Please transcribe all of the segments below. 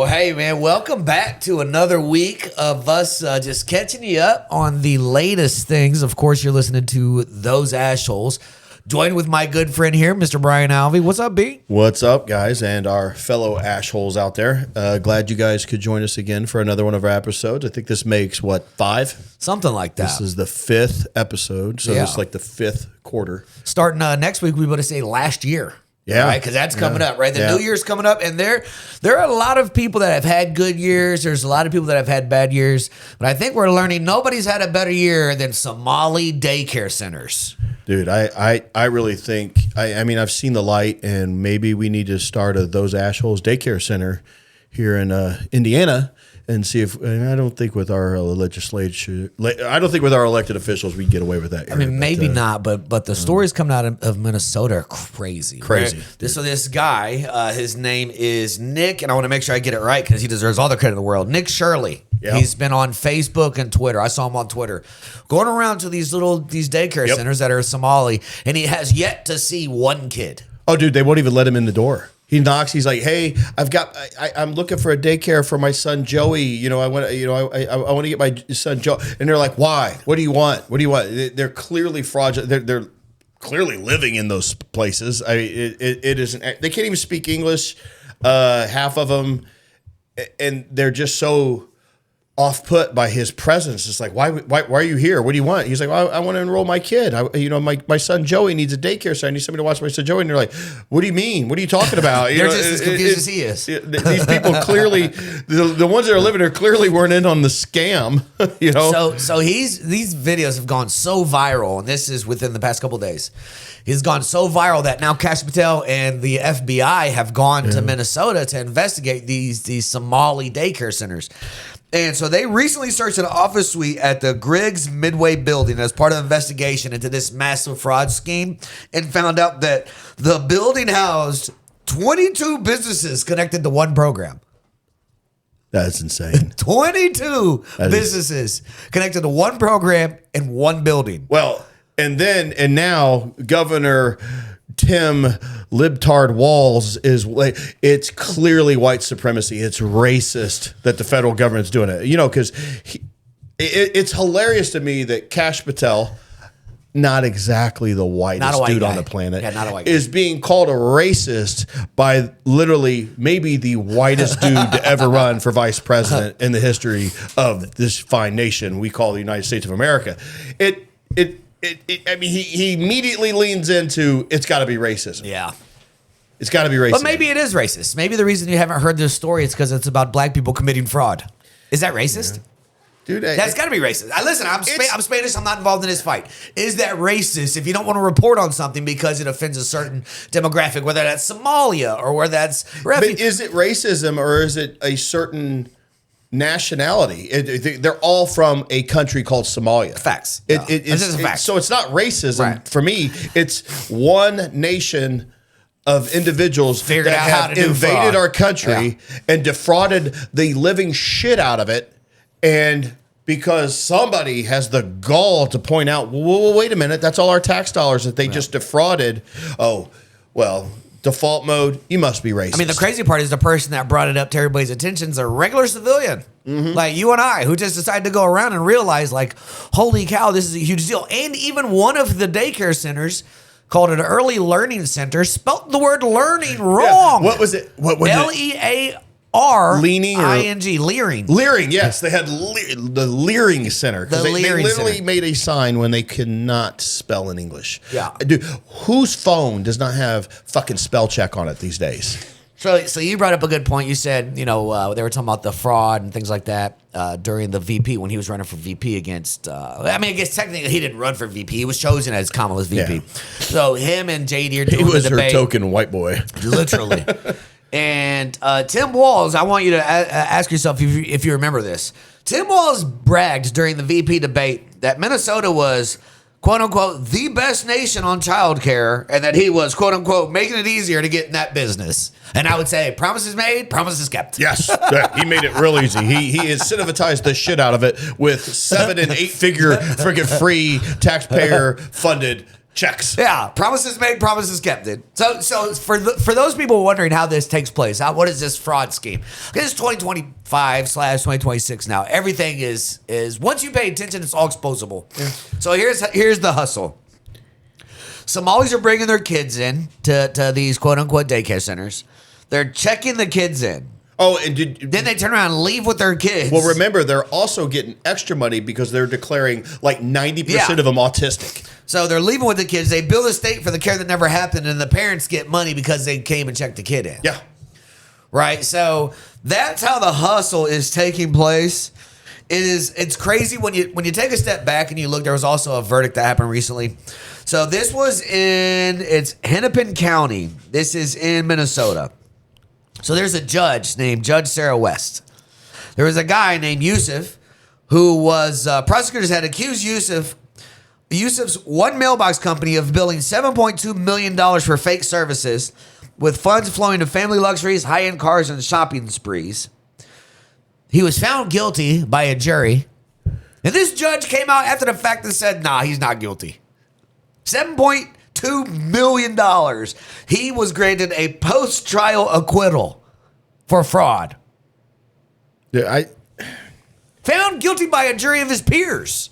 hey, man, welcome back to another week of us just catching you up on the latest things. Of course, you're listening to Those AshHoles. Joined with my good friend here, Mr. Brian Alvey. What's up, B? What's up, guys, and our fellow AshHoles out there. Glad you guys could join us again for another one of our episodes. I think this makes, 5? Something like that. This is the 5th episode, so it's like the 5th quarter. Starting next week, we would say last year. Yeah. Right? Because that's coming up, right? The New Year's coming up, and there are a lot of people that have had good years. There's a lot of people that have had bad years. But I think we're learning nobody's had a better year than Somali daycare centers. Dude, I really think, I mean, I've seen the light, and maybe we need to start Those AshHoles daycare center here in Indiana and see if, and I don't think with our legislature, I don't think with our elected officials we get away with that. I mean, maybe not, but the stories coming out of Minnesota are crazy. Crazy. Right? So this guy, his name is Nick, and I want to make sure I get it right because he deserves all the credit in the world. Nick Shirley. Yep. He's been on Facebook and Twitter. I saw him on Twitter going around to these daycare centers that are Somali, and he has yet to see one kid. Oh, dude, they won't even let him in the door. He knocks. He's like, "Hey, I'm looking for a daycare for my son Joey. You know, I want to get my son Joe." And they're like, "Why? What do you want? What do you want?" They're clearly fraudulent. They're clearly living in those places. I mean, it isn't. They can't even speak English. Half of them, and they're just so off-put by his presence. It's like, why are you here? What do you want? He's like, well, I want to enroll my kid. My son Joey needs a daycare, so I need somebody to watch my son Joey. And they're like, what do you mean? What are you talking about? They're just as confused as he is. These people clearly, the ones that are living there clearly weren't in on the scam. So these videos have gone so viral, and this is within the past couple of days. He's gone so viral that now Kash Patel and the FBI have gone to Minnesota to investigate these Somali daycare centers. And so they recently searched an office suite at the Griggs Midway building as part of an investigation into this massive fraud scheme and found out that the building housed 22 businesses connected to one program. That's insane. 22 businesses connected to one program in one building. Well, and now Governor Tim Libtard Walls it's clearly white supremacy. It's racist that the federal government's doing it. Because it's hilarious to me that Kash Patel, not exactly the whitest dude on the planet, is being called a racist by literally maybe the whitest dude to ever run for vice president in the history of this fine nation we call the United States of America. He immediately leans into it's got to be racism. Yeah. It's got to be racist. But maybe it is racist. Maybe the reason you haven't heard this story is because it's about black people committing fraud. Is that racist? Yeah. Dude, that's got to be racist. Listen, I'm Spanish. I'm not involved in this fight. Is that racist if you don't want to report on something because it offends a certain demographic, whether that's Somalia or whether that's refugee? But is it racism or is it a certain nationality? They're all from a country called Somalia. Facts. So it's not racism for me. It's one nation of individuals that have invaded our country and defrauded the living shit out of it. And because somebody has the gall to point out, well, wait a minute, that's all our tax dollars that they just defrauded. Oh, well, default mode, you must be racist. I mean, the crazy part is the person that brought it up to everybody's attention is a regular civilian, like you and I, who just decided to go around and realize, like, holy cow, this is a huge deal. And even one of the daycare centers called an early learning center spelt the word learning wrong. Yeah. What was it? Learing. Leering, yes. They had the Leering Center. Because they literally made a sign when they could not spell in English. Yeah. Dude, whose phone does not have fucking spell check on it these days? So you brought up a good point. You said, they were talking about the fraud and things like that during the VP, when he was running for VP against, I guess technically he didn't run for VP. He was chosen as Kamala's VP. Yeah. So him and JD are doing the debate. He was her token white boy. Literally. And Tim Walz, I want you to ask yourself if you remember this. Tim Walz bragged during the VP debate that Minnesota was, quote unquote, the best nation on childcare, and that he was, quote unquote, making it easier to get in that business. And I would say, promises made, promises kept. Yes, he made it real easy. He incentivized the shit out of it with 7- and 8-figure freaking free taxpayer funded Checks. Yeah, promises made, promises kept, dude. So for those people wondering how this takes place, what is this fraud scheme? This is 2025/2026 now. Everything is once you pay attention, it's all exposable. Yeah. So here's the hustle. Somalis are bringing their kids in to these quote unquote daycare centers. They're checking the kids in. Oh, and then they turn around and leave with their kids. Well, remember, they're also getting extra money because they're declaring like 90% of them autistic. So they're leaving with the kids. They bill the state for the care that never happened, and the parents get money because they came and checked the kid in. Yeah. Right? So that's how the hustle is taking place. It's crazy when you take a step back and you look. There was also a verdict that happened recently. So this was it's Hennepin County. This is in Minnesota. So there's a judge named Judge Sarah West. There was a guy named Yusuf who was prosecutors had accused Yusuf's one mailbox company of billing $7.2 million for fake services with funds flowing to family luxuries, high-end cars, and shopping sprees. He was found guilty by a jury. And this judge came out after the fact and said, nah, he's not guilty. $7.2 million. He was granted a post-trial acquittal for fraud. Yeah, Found guilty by a jury of his peers.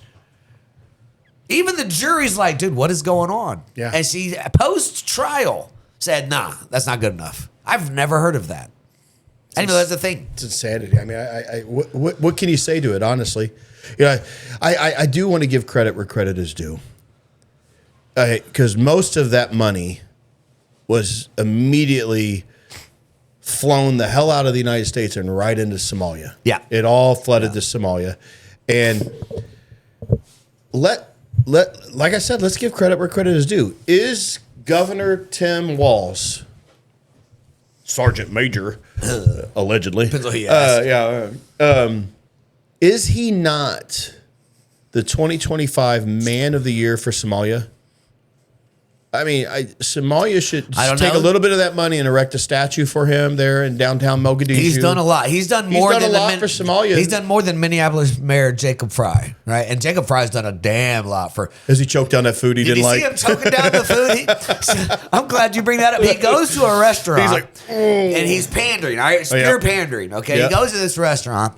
Even the jury's like, dude, what is going on? Yeah. And she, post-trial, said, nah, that's not good enough. I've never heard of that. I didn't know that's a thing. It's insanity. I mean, what can you say to it, honestly? I do want to give credit where credit is due. Because most of that money was immediately flown the hell out of the United States and right into Somalia. Yeah. It all flooded to Somalia. And like I said, let's give credit where credit is due. Is Governor Tim Walz, Sergeant Major, allegedly, depends on who you ask. is he not the 2025 Man of the Year for Somalia? I mean, Somalia should take a little bit of that money and erect a statue for him there in downtown Mogadishu. He's done a lot. He's done more for Somalia. He's done more than Minneapolis Mayor Jacob Fry, right? And Jacob Fry's done a damn lot for. Has he choked down that food he didn't like? Did you see him choking down the food? I'm glad you bring that up. He goes to a restaurant. He's like, and he's pandering. All right, it's pure pandering. Okay, he goes to this restaurant.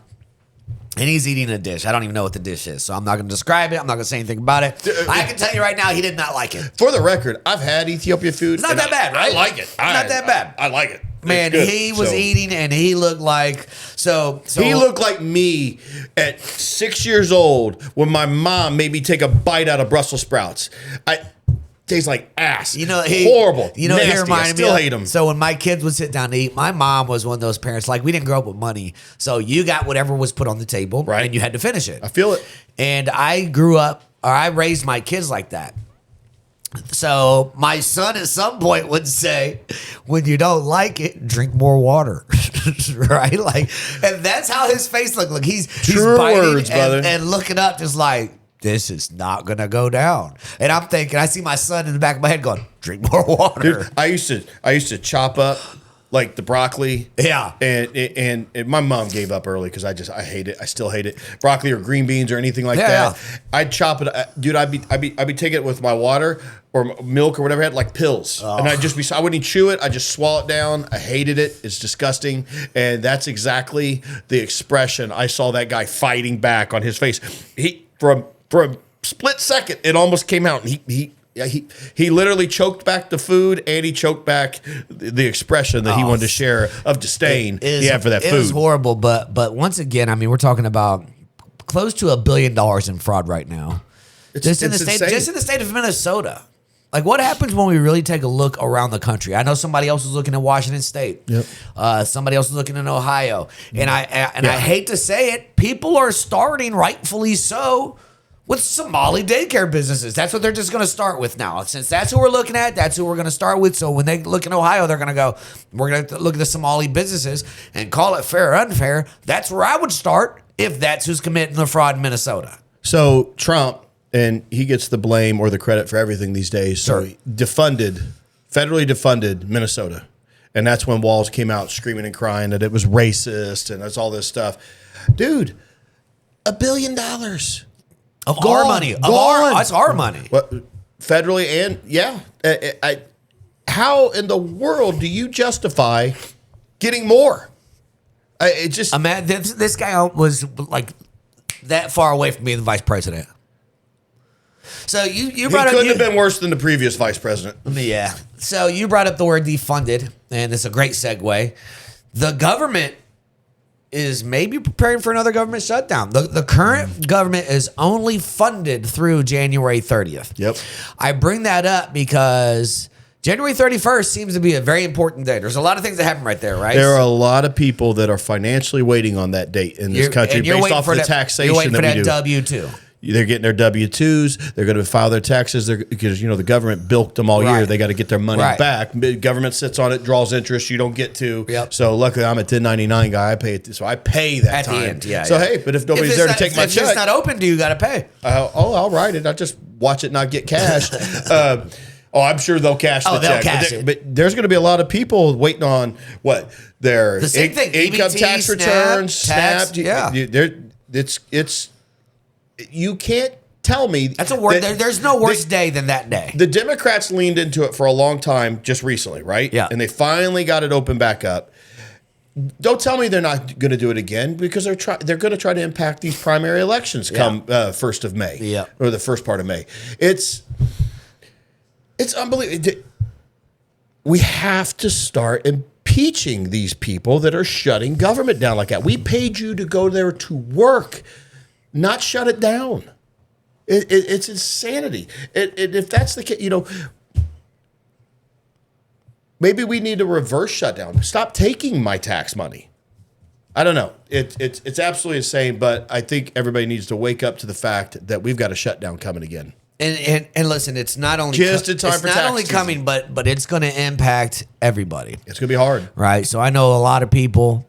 And he's eating a dish. I don't even know what the dish is, so I'm not going to describe it. I'm not going to say anything about it. I can tell you right now, he did not like it. For the record, I've had Ethiopia food. It's not that bad, right? I like it. Not that bad. I like it. Man, he was eating, and he looked like he looked like me at 6 years old when my mom made me take a bite out of Brussels sprouts. Tastes like ass. Horrible. You know, nasty. he reminded I still me hate him. So when my kids would sit down to eat, my mom was one of those parents. Like, we didn't grow up with money, so you got whatever was put on the table, right? And you had to finish it. I feel it. And I raised my kids like that. So my son at some point would say, when you don't like it, drink more water. Right? Like, and that's how his face looked. Like he's biting words, brother. And looking up just like, this is not going to go down. And I'm thinking, I see my son in the back of my head going, drink more water. Dude, I used to chop up like the broccoli. Yeah. And my mom gave up early because I hate it. I still hate it. Broccoli or green beans or anything like that. I'd chop it. Dude, I'd be taking it with my water or milk or whatever I had, like pills. Oh. And I wouldn't chew it. I just swallow it down. I hated it. It's disgusting. And that's exactly the expression I saw that guy fighting back on his face. For a split second, it almost came out. And he literally choked back the food, and he choked back the expression that he wanted to share of disdain he had for that food. It was horrible, but once again, I mean, we're talking about close to $1 billion in fraud right now. Just in the state of Minnesota. Like, what happens when we really take a look around the country? I know somebody else was looking at Washington State. Yep. Somebody else was looking in Ohio. And I hate to say it, people are starting, rightfully so, with Somali daycare businesses. That's what they're just going to start with now. Since that's who we're looking at, that's who we're going to start with. So when they look in Ohio, they're going to go, we're going to look at the Somali businesses and call it fair or unfair. That's where I would start if that's who's committing the fraud in Minnesota. So Trump, and he gets the blame or the credit for everything these days. So he federally defunded Minnesota. And that's when Walz came out screaming and crying that it was racist and that's all this stuff. Dude, $1 billion. Of our money. That's our money. What? federally and how in the world do you justify getting more? It just this guy was like that far away from being the vice president. So you brought he up, couldn't have been worse than the previous vice president. Yeah. So you brought up the word defunded, and it's a great segue. The government is maybe preparing for another government shutdown. The current government is only funded through January 30th. Yep. I bring that up because January 31st seems to be a very important day. There's a lot of things that happen right there, right? There are a lot of people that are financially waiting on that date in this country based off of the taxation you're waiting that for we that do. W-2. They're getting their W-2s. They're going to file their taxes because, the government bilked them all year. Right. They got to get their money back. The government sits on it, draws interest. You don't get to. Yep. So luckily, I'm a 1099 guy. I pay it. So I pay that at time. the end. Yeah. So, hey, but if nobody's there to take my check. If it's not open to you, got to pay. I'll write it. I just watch it not get cashed. I'm sure they'll cash the check. They'll cash it. But there's going to be a lot of people waiting on their the same thing. income EBT, tax returns, tax, SNAP. yeah. It's you can't tell me that's a word. There's no worse day than that day. The Democrats leaned into it for a long time, just recently, right? Yeah. And they finally got it open back up. Don't tell me they're not going to do it again because they're going to try to impact these primary elections come 1st of May, or the first part of May. It's unbelievable. We have to start impeaching these people that are shutting government down like that. We paid you to go there to work, not shut it down. It's insanity. If that's the case, maybe we need a reverse shutdown. Stop taking my tax money. I don't know. It's absolutely insane, but I think everybody needs to wake up to the fact that we've got a shutdown coming again. And listen, it's not only just in time it's for not tax only season. coming, but it's going to impact everybody. It's going to be hard, right? So I know a lot of people.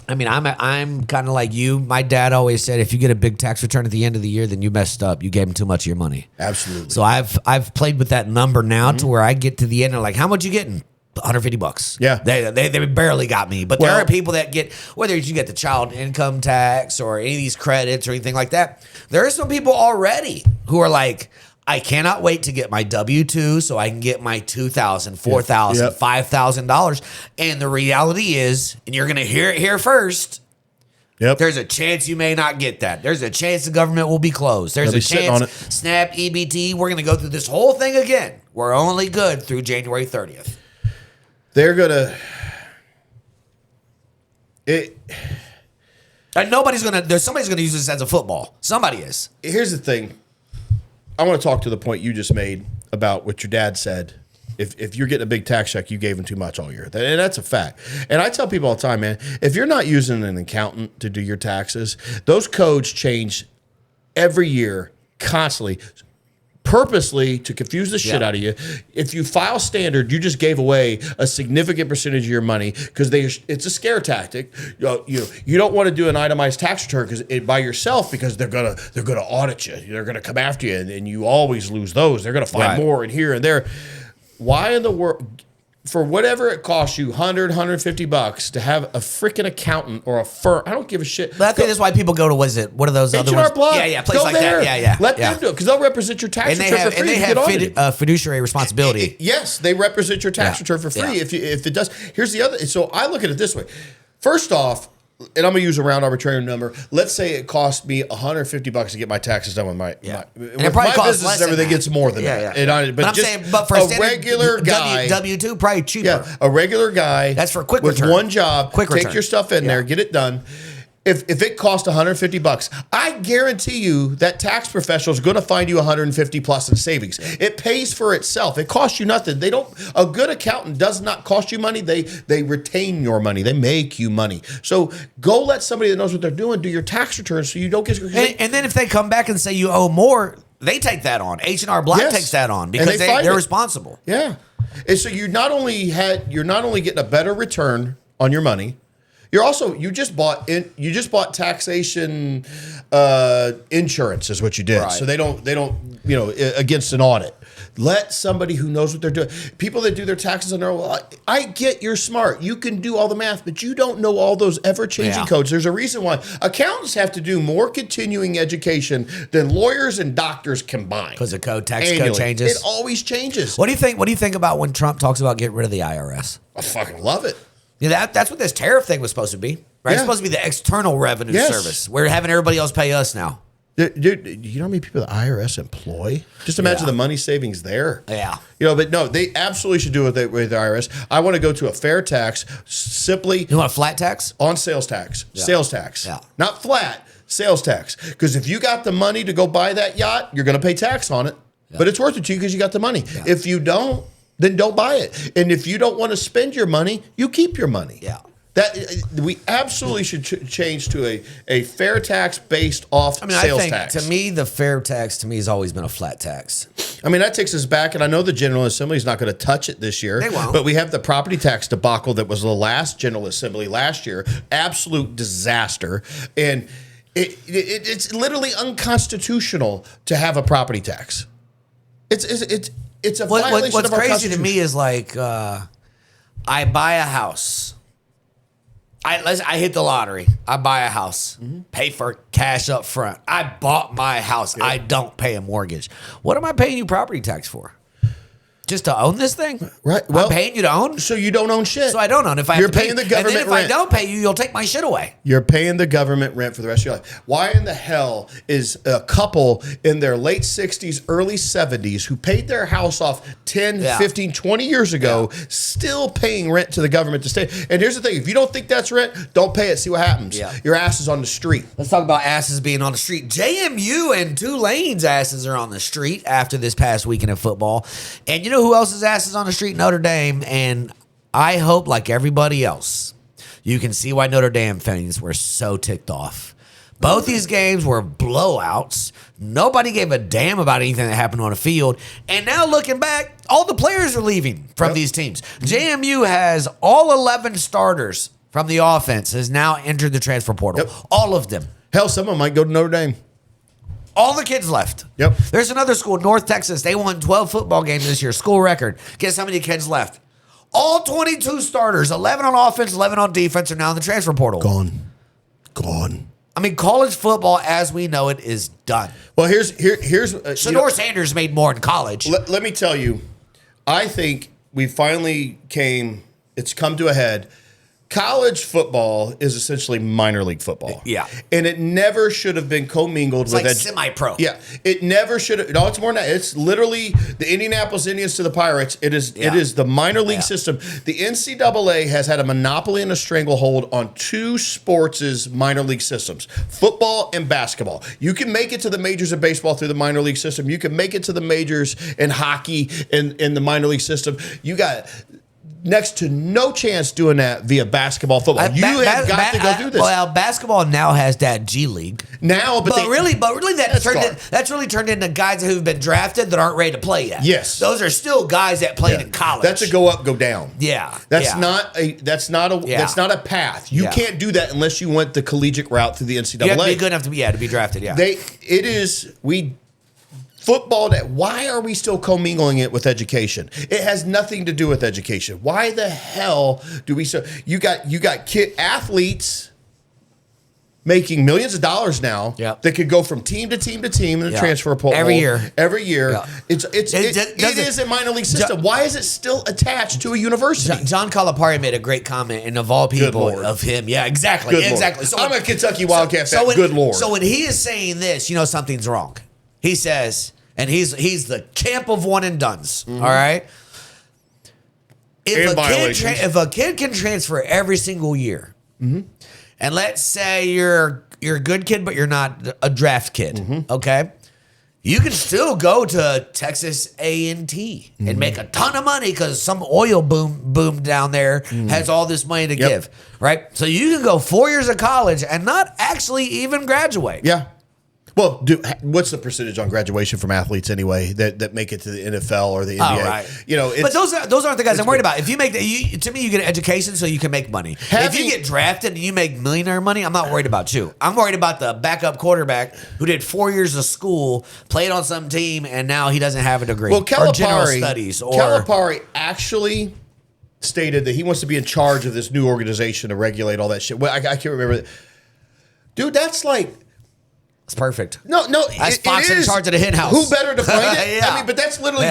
I mean, I'm kind of like you. My dad always said, if you get a big tax return at the end of the year, then you messed up. You gave him too much of your money. Absolutely. So I've played with that number now to where I get to the end and like, how much you getting? $150. Yeah. They barely got me. But there are people that get, whether you get the child income tax or any of these credits or anything like that, there are some people already who are like, I cannot wait to get my W-2 so I can get my $2,000, $4,000, $5,000. And the reality is, and you're going to hear it here first, there's a chance you may not get that. There's a chance the government will be closed. There's a chance SNAP, EBT, we're going to go through this whole thing again. We're only good through January 30th. They're going to... And somebody's going to use this as a football. Somebody is. Here's the thing. I want to talk to the point you just made about what your dad said. If you're getting a big tax check, you gave him too much all year. And that's a fact. And I tell people all the time, man, if you're not using an accountant to do your taxes, those codes change every year constantly, purposely to confuse the shit out of you. If you file standard, you just gave away a significant percentage of your money because it's a scare tactic. You don't want to do an itemized tax return by yourself because they're gonna audit you. They're gonna come after you, and you always lose those. They're gonna find more and here and there. Why in the world? For whatever it costs you, $100-$150 to have a freaking accountant or a firm, I don't give a shit. But I think that's why people go to what are those other ones? Block. Yeah, places like that. Yeah. Let them do it because they'll represent your tax return for free. And they have fiduciary responsibility. Yes, they represent your tax return for free. If it does, here's the other. So I look at it this way. First off, and I'm gonna use a round arbitrary number. Let's say it cost me $150 to get my taxes done with my and it probably costs less. Everything gets more than that. Yeah. But I'm saying, for a regular guy, W-2 probably cheaper. Yeah, a regular guy. That's for a quick with return. One job. Quick take return. your stuff in there, get it done. If it costs $150, I guarantee you that tax professional is going to find you $150 plus in savings. It pays for itself. It costs you nothing. A good accountant does not cost you money. They retain your money. They make you money. So go let somebody that knows what they're doing do your tax returns so you don't get. And then if they come back and say you owe more, they take that on. H&R Block takes that on because they're responsible. Yeah, and so you're not only getting a better return on your money. You just bought taxation insurance is what you did. Right. So they don't against an audit. Let somebody who knows what they're doing. People that do their taxes on their own. I get you're smart. You can do all the math, but you don't know all those ever-changing codes. There's a reason why accountants have to do more continuing education than lawyers and doctors combined. Because the tax code changes. It always changes. What do you think? What do you think about when Trump talks about getting rid of the IRS? I fucking love it. Yeah, that's what this tariff thing was supposed to be. Right? It's supposed to be the external revenue service. We're having everybody else pay us now. Dude, you know how many people the IRS employ? Just imagine the money savings there. Yeah. But no, they absolutely should do it with the IRS. I want to go to a fair tax simply. You want a flat tax? On sales tax. Yeah. Sales tax. Yeah. Not flat, sales tax. Because if you got the money to go buy that yacht, you're going to pay tax on it. Yeah. But it's worth it to you because you got the money. Yeah. If you don't, then don't buy it. And if you don't want to spend your money, you keep your money. Yeah. That we absolutely should change to a fair tax based off sales tax. To me, the fair tax has always been a flat tax. I mean, that takes us back, and I know the General Assembly is not going to touch it this year. They won't. But we have the property tax debacle that was the last General Assembly last year. Absolute disaster. And it's literally unconstitutional to have a property tax. It's a violation of our What's crazy Constitution. to me is like, I buy a house. I hit the lottery. I buy a house, pay for cash up front. I bought my house. Yep. I don't pay a mortgage. What am I paying you property tax for? Just to own this thing? Right. Well, I'm paying you to own? So you don't own shit. So I don't own. If You're paying the government and then if rent. I don't pay you, you'll take my shit away. You're paying the government rent for the rest of your life. Why in the hell is a couple in their late 60s, early 70s who paid their house off 10, 15, 20 years ago still paying rent to the government to stay? And here's the thing. If you don't think that's rent, don't pay it. See what happens. Yeah. Your ass is on the street. Let's talk about asses being on the street. JMU and Tulane's asses are on the street after this past weekend of football. And you know who else's asses on the street? Notre Dame. And I hope, like everybody else, you can see why Notre Dame fans were so ticked off. Both these games were blowouts. Nobody gave a damn about anything that happened on the field. And now looking back, all the players are leaving from these teams. JMU has all 11 starters from the offense has now entered the transfer portal. Yep. All of them. Hell, someone might go to Notre Dame. All the kids left. Yep. There's another school, North Texas. They won 12 football games this year, school record. Guess how many kids left? All 22 starters, 11 on offense, 11 on defense, are now in the transfer portal. Gone. I mean, college football as we know it is done. Well, here's Shador Sanders made more in college. Let me tell you, I think we finally it's come to a head. College football is essentially minor league football. Yeah. And it never should have been commingled with like semi-pro. Yeah. It never should have. No, it's more than that. It's literally the Indianapolis Indians to the Pirates. It is the minor league system. The NCAA has had a monopoly and a stranglehold on two sports' minor league systems, football and basketball. You can make it to the majors of baseball through the minor league system. You can make it to the majors in hockey in the minor league system. You got next to no chance doing that via basketball, football. You have got to go do this. Well, basketball now has that G League. Now, but really that's really turned into guys who've been drafted that aren't ready to play yet. Yes, those are still guys that played in college. That's a go up, go down. Yeah, that's not a path. You can't do that unless you went the collegiate route through the NCAA. You have to be good enough to be drafted. Yeah, football. Why are we still commingling it with education? It has nothing to do with education. Why the hell do we? So you got kid athletes making millions of dollars now that could go from team to team to team in the transfer portal every year. Yeah. It is a minor league system. Why is it still attached to a university? John Calipari made a great comment, and of all people, of him, exactly. So I'm a Kentucky Wildcat fan. Good Lord. So when he is saying this, something's wrong. He says, and he's the champ of one and dones. All right. If a kid can transfer every single year, and let's say you're a good kid, but you're not a draft kid, okay? You can still go to Texas A&T and make a ton of money because some oil boom down there has all this money to give, right? So you can go 4 years of college and not actually even graduate. Yeah. Well, what's the percentage on graduation from athletes anyway that make it to the NFL or the NBA? Oh, right. You know, but those aren't the guys I'm worried about. If you make to me, you get an education so you can make money. If you get drafted and you make millionaire money, I'm not worried about you. I'm worried about the backup quarterback who did 4 years of school, played on some team, and now he doesn't have a degree or general studies. Or Calipari actually stated that he wants to be in charge of this new organization to regulate all that shit. Well, I can't remember. Dude, that's like. It's perfect. No, that's Fox in charge of the hen house. Who better to find it? Yeah. I mean, but that's literally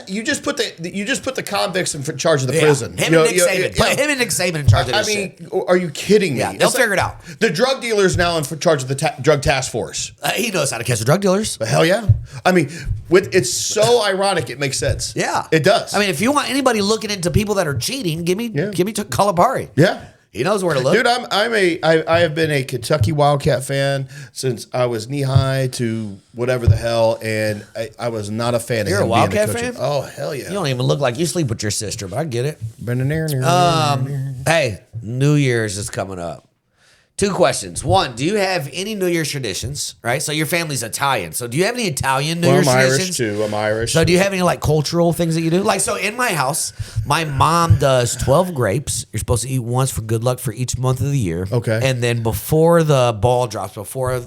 you just put the convicts in charge of the prison. Him and Nick Saban. Put him and Nick Saban in charge of this shit. Are you kidding me? Yeah, they'll figure it out. The drug dealer's now in charge of the drug task force. He knows how to catch the drug dealers. Hell yeah! I mean, it's so ironic. It makes sense. Yeah, it does. I mean, if you want anybody looking into people that are cheating, give me Calipari. Yeah. He knows where to look. Dude, I have been a Kentucky Wildcat fan since I was knee high to whatever the hell, and I was not a fan of him. You're a Wildcat fan? Oh, hell yeah. You don't even look like you sleep with your sister, but I get it. Hey, New Year's is coming up. 2 questions. 1, do you have any New Year's traditions? Right? So your family's Italian. So do you have any Italian New Year's traditions? I'm Irish. So do you have any like cultural things that you do? Like, so in my house, my mom does 12 grapes. You're supposed to eat once for good luck for each month of the year. Okay. And then before the ball drops, before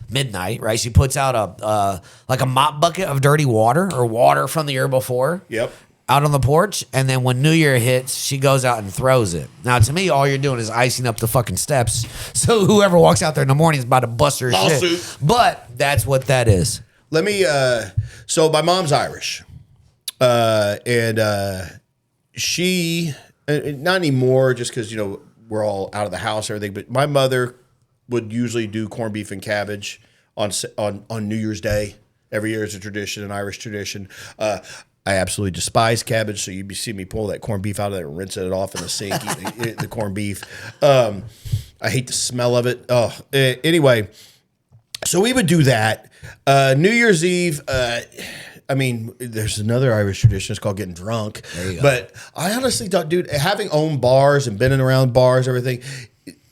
midnight, right? She puts out a mop bucket of dirty water or water from the year before. Yep. Out on the porch, and then when New Year hits, she goes out and throws it. Now, to me, all you're doing is icing up the fucking steps, so whoever walks out there in the morning is about to bust her shit. But that's what that is. Let me. So my mom's Irish, and she not anymore, just because we're all out of the house and everything. But my mother would usually do corned beef and cabbage on New Year's Day. Every year is a tradition, an Irish tradition. I absolutely despise cabbage, so you'd see me pull that corned beef out of there and rinse it off in the sink, eat the corned beef. I hate the smell of it. Oh, anyway, so we would do that. New Year's Eve, I mean, there's another Irish tradition. It's called getting drunk. There you go. But I honestly thought, dude, having owned bars and been around bars, everything,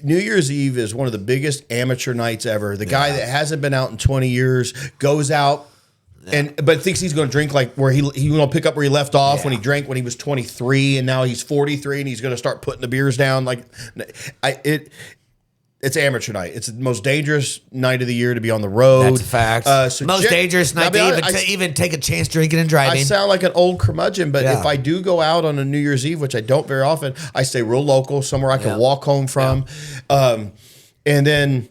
New Year's Eve is one of the biggest amateur nights ever. The guy that hasn't been out in 20 years goes out, but thinks he's going to drink like where he going to pick up where he left off when he drank when he was 23, and now he's 43 and he's going to start putting the beers down. Like, it's amateur night. It's the most dangerous night of the year to be on the road. That's a fact. So most dangerous night to even take a chance drinking and driving. I sound like an old curmudgeon, but if I do go out on a New Year's Eve, which I don't very often, I stay real local, somewhere I can walk home from. And then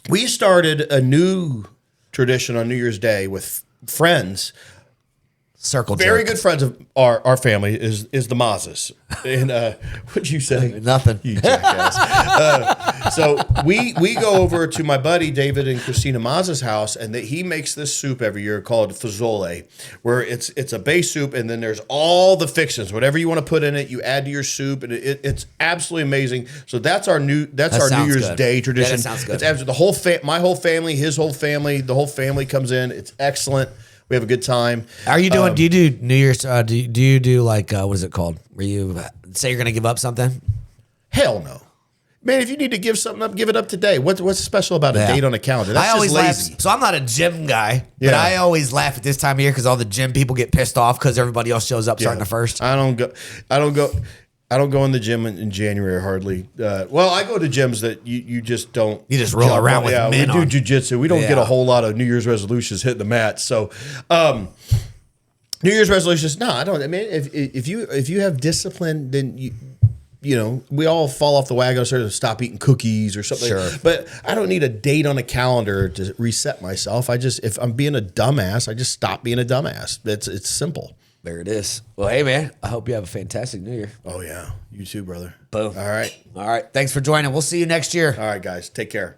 we started a new tradition on New Year's Day with friends. Circle Very jerk. good friends of our family is the Mazas. And what'd you say? Nothing. You jackass. So we go over to my buddy David and Christina Mazza's house, and he makes this soup every year called fazole, where it's a base soup, and then there's all the fixings, whatever you want to put in it, you add to your soup, and it's absolutely amazing. So that's our New Year's Day tradition. Yeah, that sounds good. It's absolutely my whole family, his whole family, the whole family comes in. It's excellent. We have a good time. Are you doing? Do you do New Year's? Do you do like what is it called? Where you say you're going to give up something? Hell no, man. If you need to give something up, give it up today. What's special about a date on a calendar? That's just lazy. Laugh. So I'm not a gym guy, but I always laugh at this time of year because all the gym people get pissed off because everybody else shows up starting the first. I don't go in the gym in January hardly. Well, I go to gyms that you just don't. You just roll around with men. We do jujitsu. We don't get a whole lot of New Year's resolutions hitting the mat. So, New Year's resolutions. No, I don't. I mean, if you have discipline, then we all fall off the wagon and sort of stop eating cookies or something. Sure. But I don't need a date on a calendar to reset myself. If I'm being a dumbass, I just stop being a dumbass. It's simple. There it is. Well, hey, man, I hope you have a fantastic New Year. Oh, yeah. You too, brother. Boom. All right. All right. Thanks for joining. We'll see you next year. All right, guys. Take care.